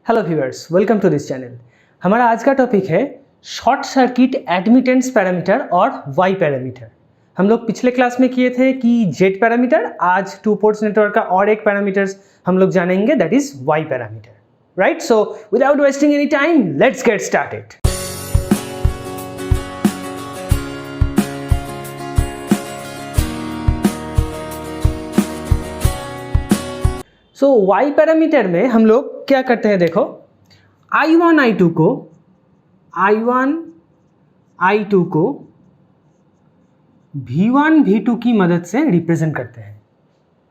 Hello viewers, welcome to this channel. हमारा आज का टॉपिक है शॉर्ट सर्किट एडमिटेंस पैरामीटर और वाई पैरामीटर। हम लोग पिछले क्लास में किए थे कि जेड पैरामीटर, आज टू पोर्ट्स नेटवर्क का और एक पैरामीटर्स हम लोग जानेंगे, that is Y parameter, right. So without wasting any time, let's get started. So Y parameter में हम लोग क्या करते हैं, देखो I1 I2 को V1 V2 की मदद से रिप्रेजेंट करते हैं,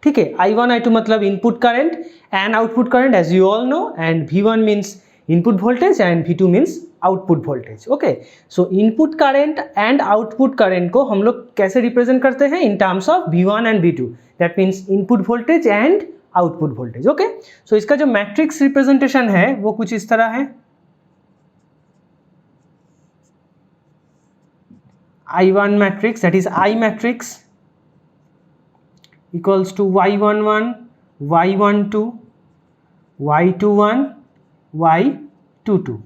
ठीक है। I1 I2 मतलब input current and output current as you all know, and V1 means input voltage and V2 means output voltage. Okay, so input current and output current को हम लोग कैसे रिप्रेजेंट करते हैं? In terms of V1 and V2, that means input voltage and output voltage. Okay, so इसका जो matrix representation है वो कुछ इस तरह है। I1 matrix, that is I matrix, equals to Y11, Y12, Y21, Y22।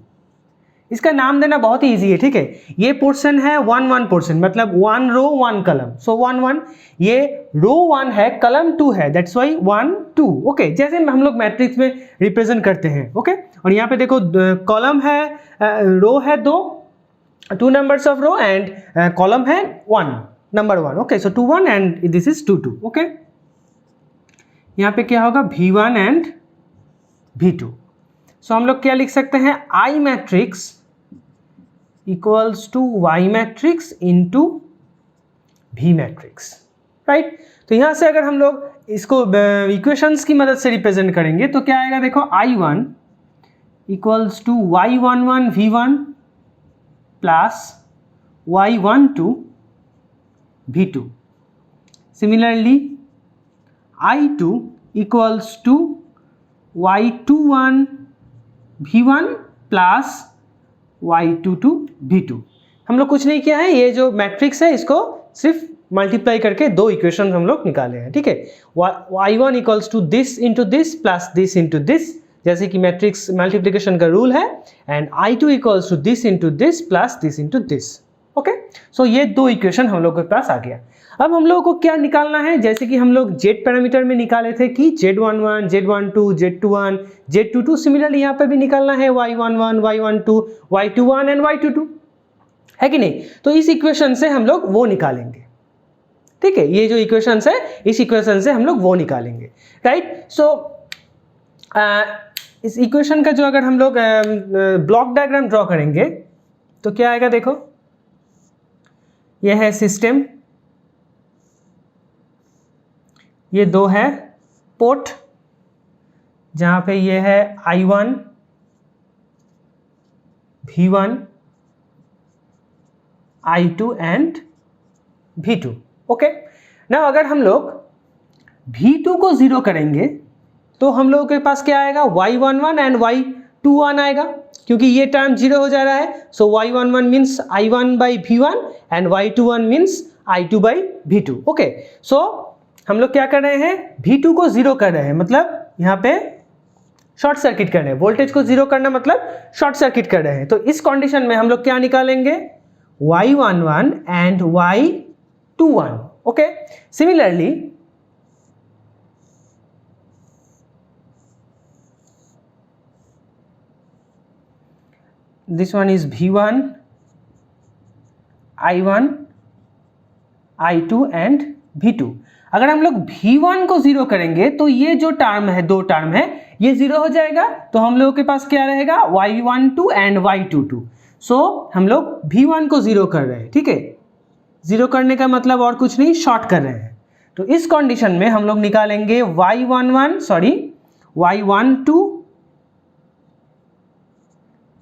इसका नाम देना बहुत ही ईजी है, ठीक है। ये पोर्शन है 1 पोर्शन, मतलब 1 रो 1 कलम, सो 1 1। ये रो 1 है, कलम 2 है, दैट्स वाई 1 2। ओके, जैसे हम लोग मैट्रिक्स में रिप्रेजेंट करते हैं। ओके, और यहाँ पे देखो कॉलम है, रो है 2 numbers of row and column है 1, number 1। Okay, so 2 1 and this is 2 2। Okay, यहाँ पे क्या होगा? V1 and V2। सो हम लोग क्या लिख सकते हैं? I matrix equals to Y matrix into V matrix, right. तो यहाँ से अगर हम लोग इसको इक्वेशंस की मदद से रिप्रेजेंट करेंगे तो क्या आएगा? देखो, I1 equals to Y11 V1 plus Y12 V2। Similarly I2 equals to Y21 V1 plus Y22 V2। हम लोग कुछ नहीं किया है, ये जो मैट्रिक्स है इसको सिर्फ मल्टीप्लाई करके दो इक्वेशन हम लोग निकाले हैं, ठीक है। Y1 equals to this into this plus this into this, जैसे कि मैट्रिक्स मल्टीप्लिकेशन का रूल है, and I2 equals to this into this plus this into this. Okay, so ये दो इक्वेशन हम लोग के पास आ गया। अब हम लोगों को क्या निकालना है? जैसे कि हम लोग जेड पैरामीटर में निकाले थे कि Z11, Z12, Z21, Z22, similarly यहाँ पे भी निकालना है Y11, Y12, Y21 and Y22, है कि नहीं? तो इस इक्वेशन से हम लोग वो निकालेंगे, ठीक है। ये जो इक्वेशन है, इस इक्वेशन से हम लोग वो निकालेंगे, राइट। सो इस इक्वेशन का जो अगर हम लोग ब्लॉक डायग्राम ड्रॉ करेंगे तो क्या आएगा? देखो, यह है सिस्टम, ये दो है पोर्ट, जहां पे ये है I1 V1 I2 and V2। Okay, ना अगर हम लोग V2 को 0 करेंगे तो हम लोगों के पास क्या आएगा? Y11 एंड Y21 आएगा, क्योंकि ये टर्म 0 हो जा रहा है। So Y11 means I1 by V1 and Y21 means I2 by V2। Okay, so हम लोग क्या कर रहे हैं? V2 को 0 कर रहे हैं, मतलब यहाँ पे शॉर्ट सर्किट कर रहे हैं। वोल्टेज को 0 करना मतलब शॉर्ट सर्किट कर रहे हैं। तो इस कंडीशन में हम लोग क्या निकालेंगे? Y11 and Y21। Okay, similarly this one is V1 I1 I2 and V2। अगर हम लोग V1 को 0 करेंगे तो ये जो टर्म है, दो टर्म है, ये 0 हो जाएगा। तो हम लोगों के पास क्या रहेगा? Y12 and Y22। सो हम लोग V1 को 0 कर रहे हैं, ठीक है। 0 करने का मतलब और कुछ नहीं, शॉर्ट कर रहे हैं। तो इस कंडीशन में हम लोग निकालेंगे Y12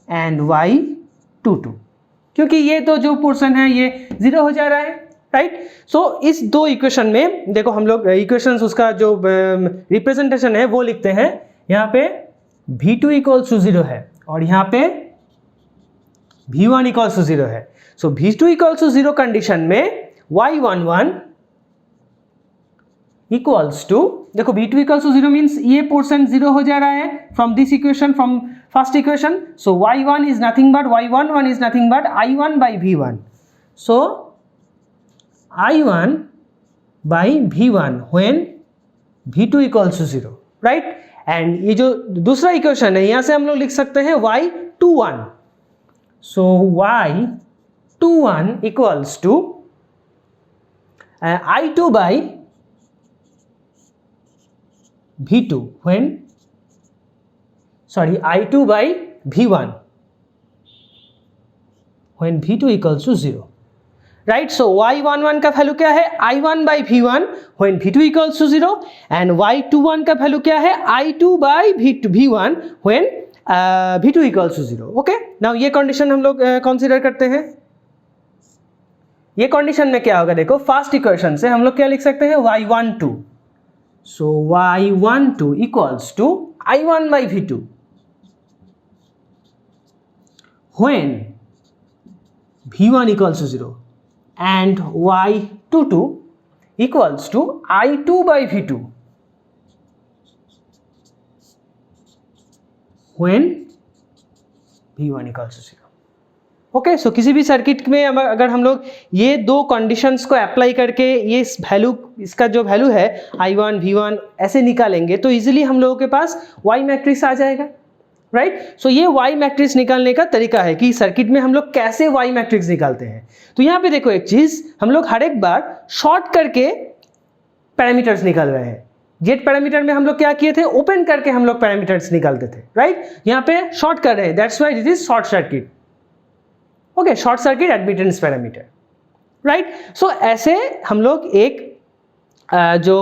एंड Y22, क्योंकि ये तो जो पोर्शन है ये 0 हो जा रहा है, राइट। सो इस दो इक्वेशन में देखो, हम लोग इक्वेशंस उसका जो रिप्रेजेंटेशन है वो लिखते हैं। यहाँ पे V2 इक्वल्स टू 0 है और यहाँ पे V1 इक्वल्स टू 0 है। सो V2 इक्वल्स टू 0 कंडीशन में Y11 इक्वल्स टू, देखो v2 इक्वल्स टू 0 मीन्स ये पोर्शन 0 हो जा रहा है from this equation, from first equation. So y1 is nothing but y11 is nothing but i1 by v1. So i1 by v1 when v2 equals to 0, right. And ये जो दूसरा equation है, यहां से हम लोग लिख सकते हैं y21. So y21 equals to i2 by v2 when, sorry, i2 by v1 when v2 equals to 0, right. So y11 का वैल्यू क्या है, i1 by v1 when v2 equals to 0, and y21 का वैल्यू क्या है, i2 by v1 when v2 equals to 0. Okay, now ये condition हम लोग consider करते हैं. ये कंडीशन में क्या होगा, देखो फर्स्ट इक्वेशन से हम लोग क्या लिख सकते हैं, y12. So y12 equals to i1 by v2 when v1 equals to 0, and y22 equals to i2 by v2 when v1 equals to 0. Okay, सो किसी भी सर्किट में अगर हम लोग ये दो कंडीशंस को अप्लाई करके ये इस वैल्यू, इसका जो वैल्यू है i1 v1 ऐसे निकालेंगे तो इजीली हम लोगों के पास y मैट्रिक्स आ जाएगा, राइट. सो ये y मैट्रिक्स निकालने का तरीका है कि सर्किट में हम लोग कैसे y मैट्रिक्स निकालते हैं. तो यहाँ पे देखो एक चीज, हम लोग हर एक बार शॉर्ट करके पैरामीटर्स निकाल रहे हैं. जेट पैरामीटर में हम लोग क्या किए थे, ओपन करके हम लोग पैरामीटर्स निकालते थे, राइट. यहाँ पे शॉर्ट कर रहे हैं, that's why this is short circuit. Okay, short circuit admittance parameter, right. So ऐसे हम लोग एक जो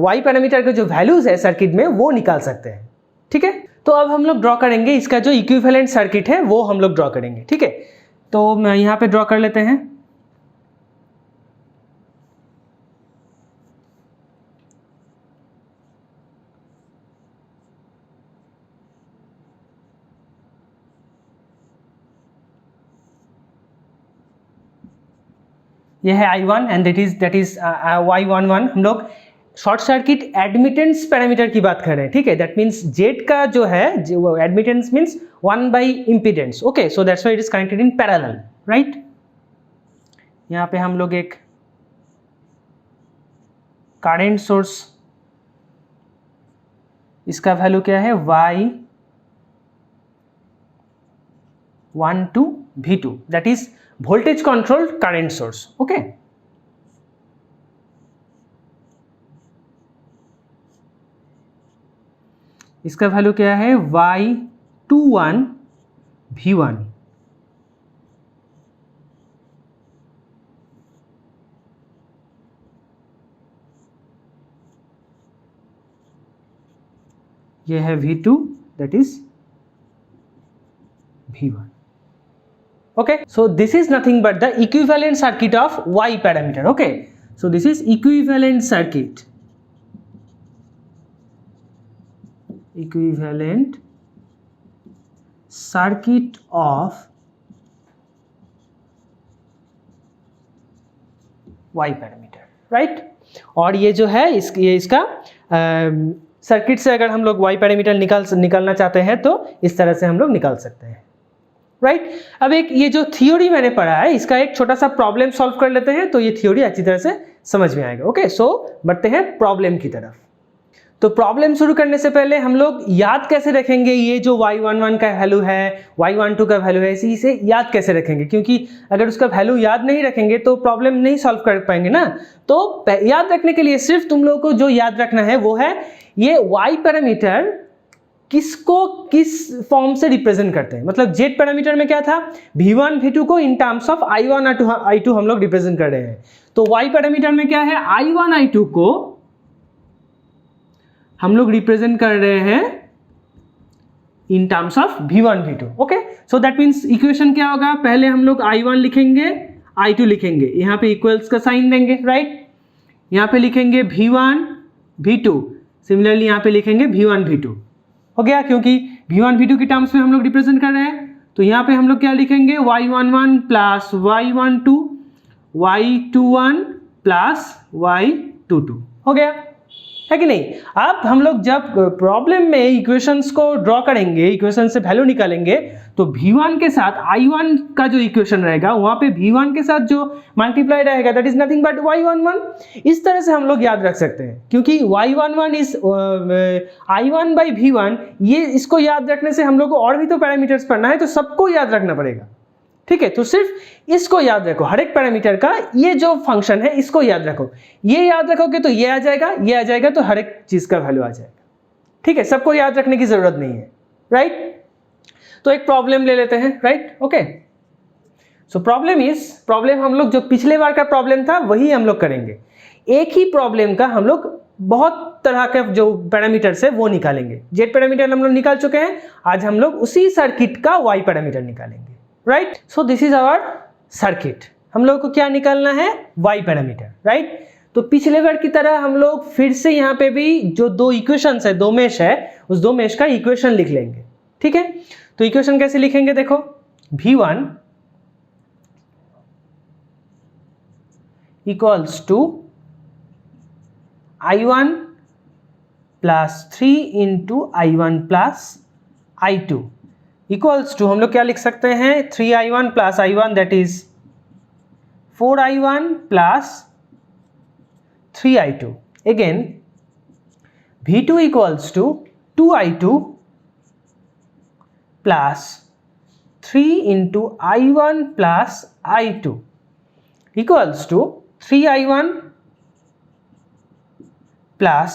y पैरामीटर के जो वैल्यूज है सर्किट में वो निकाल सकते हैं, ठीक है. तो अब हम लोग ड्रॉ करेंगे इसका जो इक्विवेलेंट सर्किट है वो हम लोग ड्रॉ करेंगे, ठीक है. तो मैं यहाँ पे ड्रॉ कर लेते हैं. ये है I1 and that is y11. हम लोग शॉर्ट सर्किट एडमिटेंस पैरामीटर की बात कर रहे हैं, ठीक है. दैट मीन्स जेट का जो है admittance means 1 by impedance. Okay, so that's why it is connected in parallel, right. यहाँ पे हम लोग एक करंट सोर्स, इसका वैल्यू क्या है, y12 v2, that is voltage controlled current source. okay, इसका वैल्यू क्या है, y21 v1. ये है v2 that is v1. Okay, so this is nothing but the equivalent circuit of y parameter. Okay, so this is equivalent circuit, equivalent circuit of y parameter, right. और ये जो है ये इसका सर्किट से अगर हम लोग y पैरामीटर निकालना चाहते हैं तो इस तरह से हम लोग निकाल सकते हैं, राइट. अब एक ये जो थ्योरी मैंने पढ़ा है इसका एक छोटा सा प्रॉब्लम सॉल्व कर लेते हैं तो ये थ्योरी अच्छी तरह से समझ में आएगा. ओके, सो बढ़ते हैं प्रॉब्लम की तरफ. तो प्रॉब्लम शुरू करने से पहले हम लोग याद कैसे रखेंगे ये जो y11 का वैल्यू है, y12 का वैल्यू है, इसे याद कैसे रखेंगे, क्योंकि अगर उसका वैल्यू याद नहीं रखेंगे तो प्रॉब्लम नहीं सॉल्व कर पाएंगे ना. तो याद रखने के लिए सिर्फ तुम लोगों को जो याद रखना है वो है ये y पैरामीटर किसको किस फॉर्म से रिप्रेजेंट करते हैं. मतलब जेट पैरामीटर में क्या था, v1 v2 को इन टर्म्स ऑफ i1 i2 हम लोग रिप्रेजेंट कर रहे हैं. तो y पैरामीटर में क्या है, i1 i2 को हम लोग रिप्रेजेंट कर रहे हैं in terms of v1 v2. Okay, so that means equation क्या होगा, पहले हम लोग i1 लिखेंगे, i2 लिखेंगे, यहाँ पे इक्वल्स का साइन देंगे, राइट. यहाँ पे लिखेंगे v1 v2, सिमिलरली यहाँ पे लिखेंगे v1 v2. हो गया, क्योंकि v1 v2 की टर्म्स में हम लोग रिप्रेजेंट कर रहे हैं. तो यहाँ पे हम लोग क्या लिखेंगे, y11 plus y12 y21 plus y22. हो गया है कि नहीं। अब हम लोग जब प्रॉब्लम में इक्वेशंस को ड्रॉ करेंगे, इक्वेशन से वैल्यू निकालेंगे, तो V1 के साथ I1 का जो इक्वेशन रहेगा वहां पे V1 के साथ जो मल्टीप्लाई रहेगा that is nothing but Y11। इस तरह से हम लोग याद रख सकते हैं, क्योंकि Y11 is I1 by V1। ये इसको याद रखने से हम लोग को और भी तो पैरामीटर्स पढ़ना है, तो सबको याद रखना पड़ेगा, ठीक है। तो सिर्फ इसको याद रखो, हर एक पैरामीटर का ये जो फंक्शन है इसको याद रखो। ये याद रखोगे तो ये आ जाएगा, ये आ जाएगा, तो हर एक चीज का वैल्यू आ जाएगा, ठीक है। सबको याद रखने की जरूरत नहीं है, राइट। तो एक प्रॉब्लम ले लेते हैं, राइट, ओके। सो प्रॉब्लम हम लोग जो पिछले बार का प्रॉब्लम था वही हम लोग करेंगे। एक ही प्रॉब्लम का हम लोग बहुत तरह के जो पैरामीटर्स है वो निकालेंगे। जेड पैरामीटर हम लोग निकाल चुके हैं, आज हम लोग उसी सर्किट का वाई पैरामीटर निकालेंगे, right. So this is our circuit. हम लोग को क्या निकालना है, वाई पैरामीटर, राइट। तो पिछले बार की तरह हम लोग फिर से यहाँ पे भी जो दो इक्वेशंस है, दो मेश है, उस दो मेश का इक्वेशन लिख लेंगे, ठीक है। तो इक्वेशन कैसे लिखेंगे, देखो V1 equals to I1 plus 3 into I1 plus I2 equals to, हम लोग क्या लिख सकते हैं, 3I1 plus I1 that is 4I1 plus 3I2। Again V2 equals to 2I2 plus 3 into I1 plus I2 equals to 3I1 plus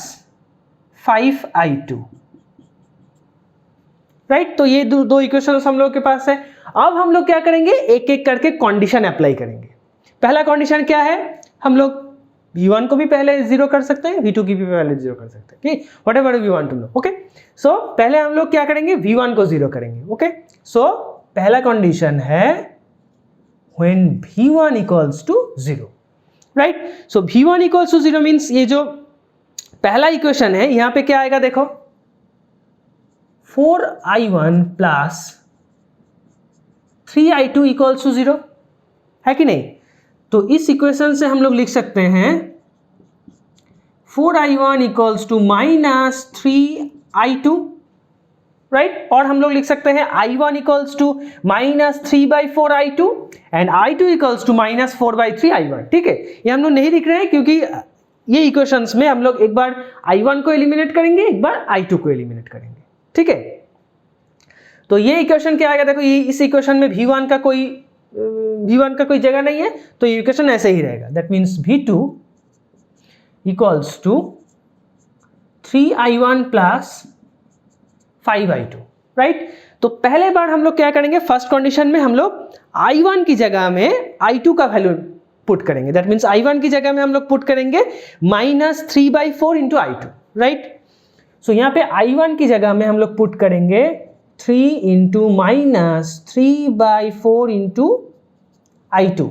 5I2, right. तो ये दो equation हम लोग के पास है। अब हम लोग क्या करेंगे, एक एक करके कंडीशन अप्लाई करेंगे। पहला कंडीशन क्या है, हम लोग V1 को भी पहले जीरो कर सकते हैं, V2 की भी पहले जीरो कर सकते हैं, ठीक, whatever we want to know, okay. So पहले हम लोग क्या करेंगे, V1 को जीरो करेंगे, ओके। सो पहला कंडीशन है when V1 equals to 0, right. So V1 equals to 0 means ये जो पहला इक्वेशन है यहां पे क्या आएगा, देखो 4I1 plus 3I2 equals to 0 है कि नहीं। तो इस इक्वेशन से हम लोग लिख सकते हैं 4I1 equals to minus 3I2, right. और हम लोग लिख सकते हैं I1 equals to minus 3/4I2 and I2 equals to minus 4/3I1, ठीक है। ये हम लोग नहीं लिख रहे हैं क्योंकि ये इक्वेशंस में हम लोग एक बार I1 को एलिमिनेट करेंगे, एक बार I2 को एलिमिनेट करेंगे, ठीक है। तो ये इक्वेशन क्या आएगा, देखो ये इस इक्वेशन में V1 का कोई जगह नहीं है, तो ये इक्वेशन ऐसे ही रहेगा। That means V2 equals to 3I1 plus 5I2, right. तो पहले बार हम लोग क्या करेंगे, फर्स्ट कंडीशन में हम लोग I1 की जगह में I2 का वैल्यू पुट करेंगे। दैट मीन्स I1 की जगह में हम लोग पुट करेंगे माइनस 3/4 इंटू I2, राइट। सो यहाँ पे I1 की जगह में हम लोग पुट करेंगे 3 into minus 3/4 into I2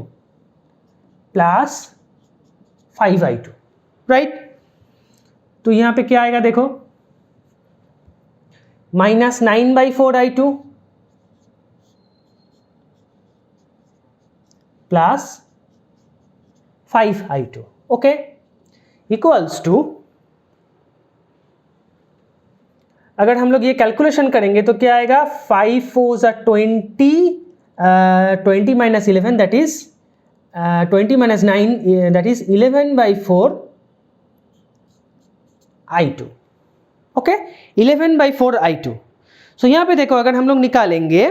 plus 5I2, right. तो यहाँ पे क्या आएगा, देखो minus 9/4 I2 plus 5I2, okay, equals to, अगर हम लोग ये कैलकुलेशन करेंगे तो क्या आएगा, 5 4 20 minus 11 that is 20 minus 9 that is 11/4 I2, okay, 11/4 I2। सो यहाँ पे देखो अगर हम लोग निकालेंगे,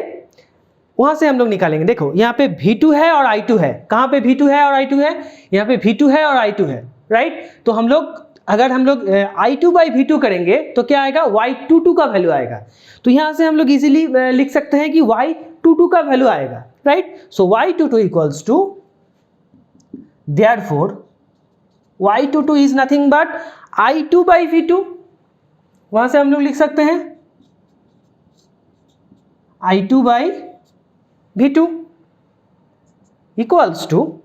वहां से हम लोग निकालेंगे, देखो यहाँ पे V2 है और I2 है। कहाँ पे V2 है और I2 है, यहाँ पे V2 है और I2 है, राइट। तो हम लोग अगर हम लोग I2/V2 करेंगे तो क्या आएगा, Y22 का वैल्यू आएगा। तो यहाँ से हम लोग इजीली लिख सकते हैं कि Y22 का वैल्यू आएगा, right. So Y22 equals to, therefore Y22 is nothing but I2/V2। वहां से हम लोग लिख सकते हैं I2/V2 इक्वल्स टू,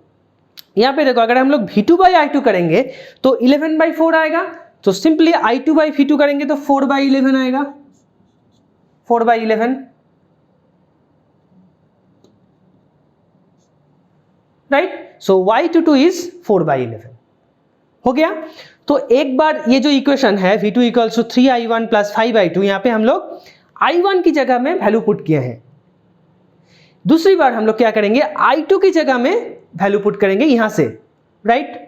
यहां पे देखो अगर हम लोग V2/I2 करेंगे तो 11/4 आएगा। तो सिंपली I2/V2 करेंगे तो 4/11 आएगा, 4/11, राइट। सो Y22 इज 4/11, हो गया। तो एक बार ये जो इक्वेशन है V2 equals to 3i1 plus 5i2, यहाँ पे हम लोग i1 की जगह में वैल्यू पुट किए हैं। दूसरी बार हम लोग क्या करेंगे, i2 की जगह में वैल्यू पुट करेंगे यहां से, राइट।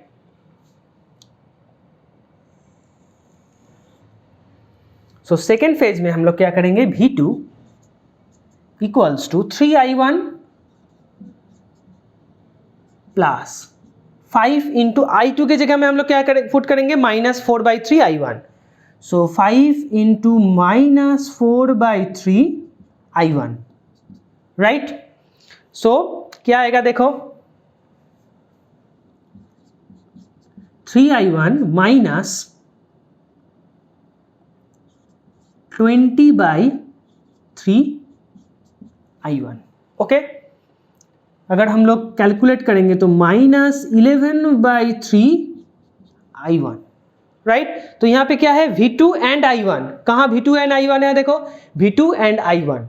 सो सेकेंड फेज में हम लोग क्या करेंगे, V2 equals to 3i1 plus 5 into i2 की जगह में हम लोग क्या पुट करेंगे, -4/3i1। सो 5 इंटू -4/3i1, राइट। सो क्या आएगा देखो, 3i1 माइनस 20/3i1, ओके। अगर हम लोग कैलकुलेट करेंगे तो -11/3i1, राइट। तो यहां पे क्या है, V2 एंड i1, कहां V2 एंड i1 है, देखो V2 एंड i1,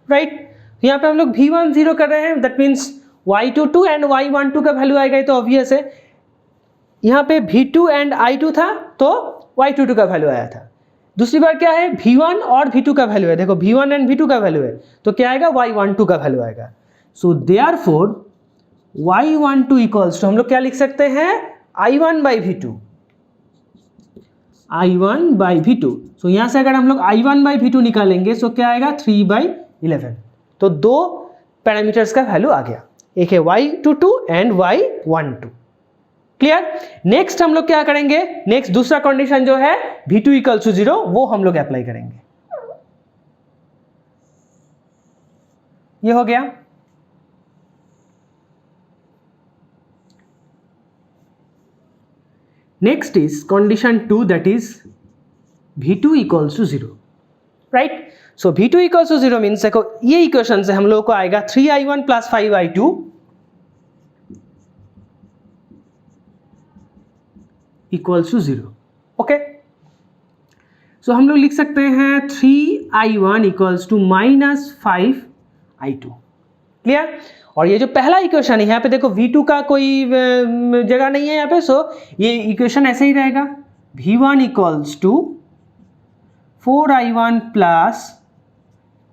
राइट। यहां पे हम लोग V1 0 कर रहे हैं, that means y22 and y12 का वैल्यू आएगा, तो ऑब्वियस है। यहां पे V2 एंड i2 था तो y22 का वैल्यू आया था। दूसरी बार क्या है, V1 और V2 का वैल्यू है, देखो V1 एंड V2 का वैल्यू है, तो क्या आएगा, y12 का वैल्यू आएगा। So therefore y12 equals to, हम लोग क्या लिख सकते हैं, i1/v2, i1/v2। सो यहां से अगर हम लोग i1/v2 निकालेंगे तो क्या आएगा, 3/11। तो दो पैरामीटर्स का वैल्यू आ गया, एक है y22 and y12, clear. Next हम लोग क्या करेंगे, नेक्स्ट दूसरा कंडीशन जो है V2 इक्वल्स टू 0, वो हम लोग अप्लाई करेंगे। ये हो गया। Next is condition 2, that is V2 equals to 0, right. So V2 equals to 0 means देखो ये इक्वेशन से हम लोग को आएगा 3i1 plus 5i2 equals to 0, okay. So हम लोग लिख सकते हैं 3i1 equals to -5i2, clear. और ये जो पहला इक्वेशन है यहाँ पे देखो V2 का कोई जगह नहीं है यहाँ पे, सो ये इक्वेशन ऐसे ही रहेगा, V1 equals to 4i1 plus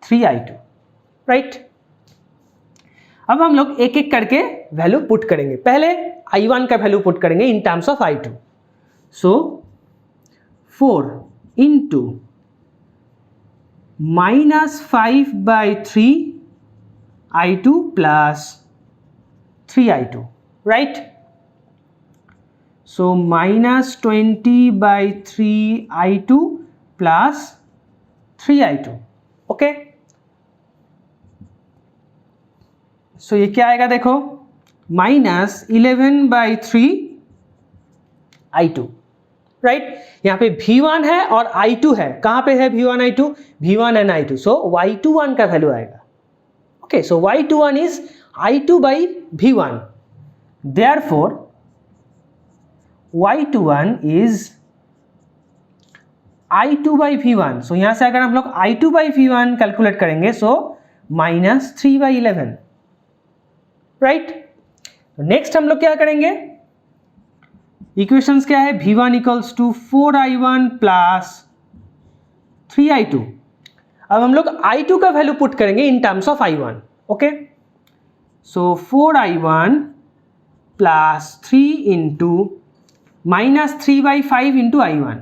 3i2, right. अब हम लोग एक एक करके वैल्यू पुट करेंगे। पहले i1 का वैल्यू पुट करेंगे in terms of i2। So 4 into -5/3i2 plus 3i2, right. So -20/3i2 plus 3i2, okay. So ये क्या आएगा देखो, -11/3i2, राइट। यहां पे V1 है और i2 है, कहां पे है V1 i2, V1 and i2, so y21 का वैल्यू आएगा, okay. So y21 is i2/V1, therefore y21 is i2/V1। सो यहां से अगर हम लोग i2/V1 कैलकुलेट करेंगे सो -3/11, राइट। नेक्स्ट हम लोग क्या करेंगे, इक्वेशंस क्या है, V1 equals to 4i1 plus 3i2। अब हम लोग i2 का वैल्यू पुट करेंगे in terms of i1, okay. So 4i1 plus 3 into -3/5 into i1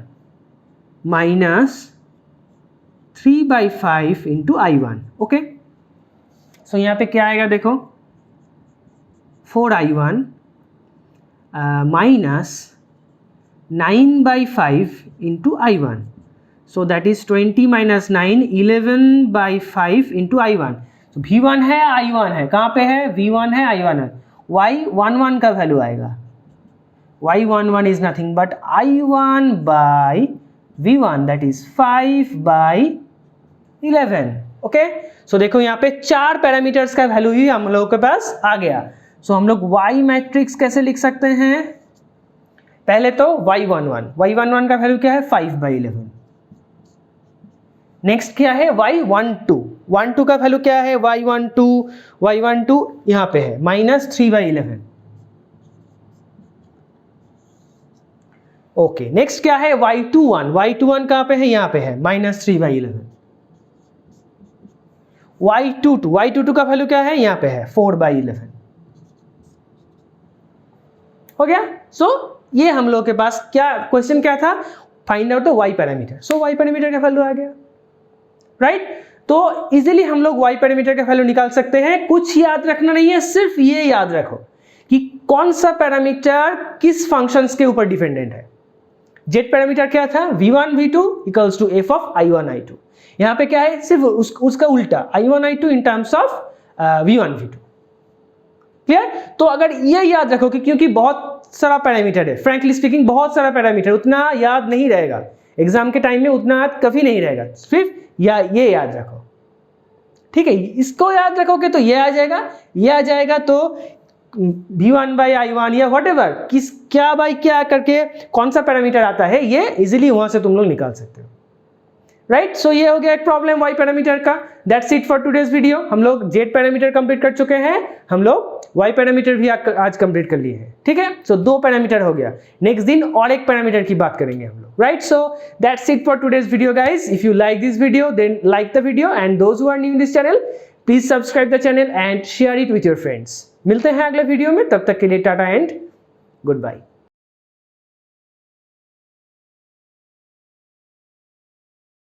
-3/5 into i1, okay. So यहाँ पे क्या आएगा देखो, 4i1 minus 9/5 into i1, so that is 20 - 9, 11/5 into i1। तो V1 है i1 है, कहाँ पे है, V1 है i1 है, y11 का वैल्यू आएगा, y11 is nothing but i1/V1, that is 5/11, okay. So देखो यहाँ पे 4 पैरामीटर्स का वैल्यू ही हम लोगों के पास आ गया। सो हम लोग y मैट्रिक्स कैसे लिख सकते हैं, पहले तो y11 का वैल्यू क्या है, 5/11। नेक्स्ट क्या है, y12 का वैल्यू क्या है, y12 यहाँ पे है -3/11, ओके, नेक्स्ट क्या है y21, y21 कहां पे है, यहां पे है -3/11। y22 का वैल्यू क्या है, यहां पे है 4/11। हो गया। सो ये हम लोग के पास क्या क्वेश्चन क्या था, find out the y parameter. So y parameter का वैल्यू आ गया, राइट। तो इजीली हम लोग y पैरामीटर का वैल्यू निकाल सकते हैं। कुछ याद रखना नहीं है, सिर्फ ये याद रखो कि कौन सा पैरामीटर किस फंक्शंस के ऊपर डिपेंडेंट है। z पैरामीटर क्या था, v1 v2 equals to f of i1 i2। यहां पे क्या है, सिर्फ उसका उल्टा i1 i2 in terms of v1 v2। Clear. तो अगर ये याद रखो कि क्योंकि बहुत सारा पैरामीटर है, फ्रैंकली स्पीकिंग बहुत सारा पैरामीटर, उतना याद नहीं रहेगा एग्जाम के टाइम में, उतना याद कभी नहीं रहेगा। सिर्फ ये याद रखो, ठीक है। इसको याद रखोगे तो ये आ जाएगा, ये आ जाएगा तो v1/i1 या व्हाटएवर किस क्या बाई क्या करके कौन सा पैरामीटर आता है, ये इजीली वहां से तुम लोग निकाल सकते हो, राइट। सो ये हो गया एक प्रॉब्लम y पैरामीटर का। That's it for today's video. हम लोग z पैरामीटर कंप्लीट कर चुके हैं, हम लोग y पैरामीटर भी आज कंप्लीट कर लिए हैं, ठीक है। सो 2 पैरामीटर हो गया, नेक्स्ट दिन और एक पैरामीटर की बात करेंगे हम लोग, right. So that's it for today's video guys. If you like this video then like the video, and those who are new in this channel please subscribe the channel and share it with your friends. मिलते हैं अगले video में, तब तक के लिए Tata and good bye.